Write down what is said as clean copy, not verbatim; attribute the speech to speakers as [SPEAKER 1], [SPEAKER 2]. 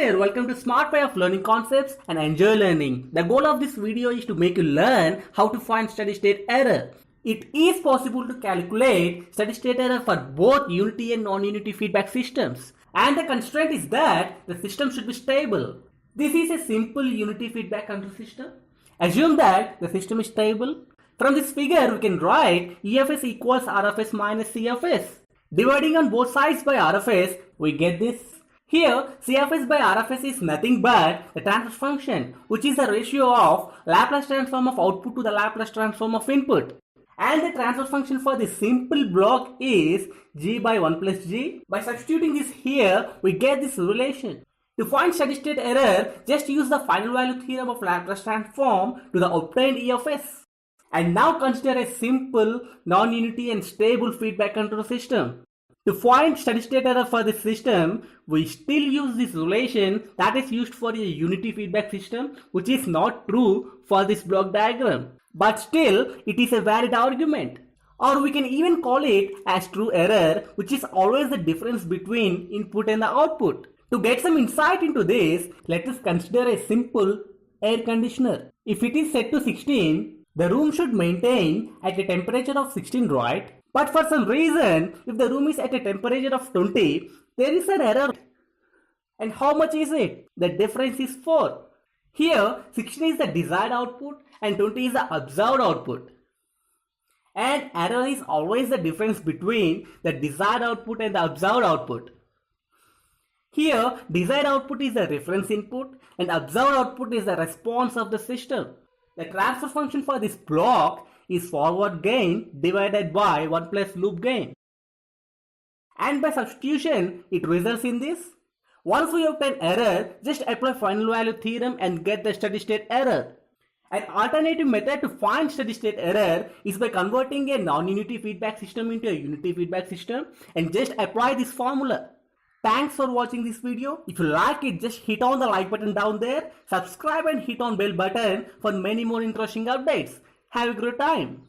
[SPEAKER 1] there, welcome to Smart Way of Learning Concepts and Enjoy Learning. The goal of this video is to make you learn how to find steady state error. It is possible to calculate steady state error for both unity and non-unity feedback systems. And the constraint is that the system should be stable. This is a simple unity feedback control system. Assume that the system is stable. From this figure, we can write EFS equals RFS minus CFS. Dividing on both sides by RFS, we get this. Here, CFS by RFS is nothing but the transfer function, which is the ratio of Laplace transform of output to the Laplace transform of input. And the transfer function for this simple block is g by 1 plus g. By substituting this here, we get this relation. To find steady state error, just use the final value theorem of Laplace transform to the obtained EFS. And now consider a simple, non-unity and stable feedback control system. To find steady state error for this system, we still use this relation that is used for a unity feedback system, which is not true for this block diagram. But still, it is a valid argument. Or we can even call it as true error, which is always the difference between input and the output. To get some insight into this, let us consider a simple air conditioner. If it is set to 16, the room should maintain at a temperature of 16, right? But for some reason, if the room is at a temperature of 20, there is an error. And how much is it? The difference is 4. Here, 16 is the desired output and 20 is the observed output. And error is always the difference between the desired output and the observed output. Here, desired output is the reference input and observed output is the response of the system. The transfer function for this block is forward gain divided by 1 plus loop gain. And by substitution, it results in this. Once we obtain error, just apply final value theorem and get the steady state error. An alternative method to find steady state error is by converting a non-unity feedback system into a unity feedback system and just apply this formula. Thanks for watching this video. If you like it, just hit on the like button down there, subscribe and hit on bell button for many more interesting updates. Have a great time.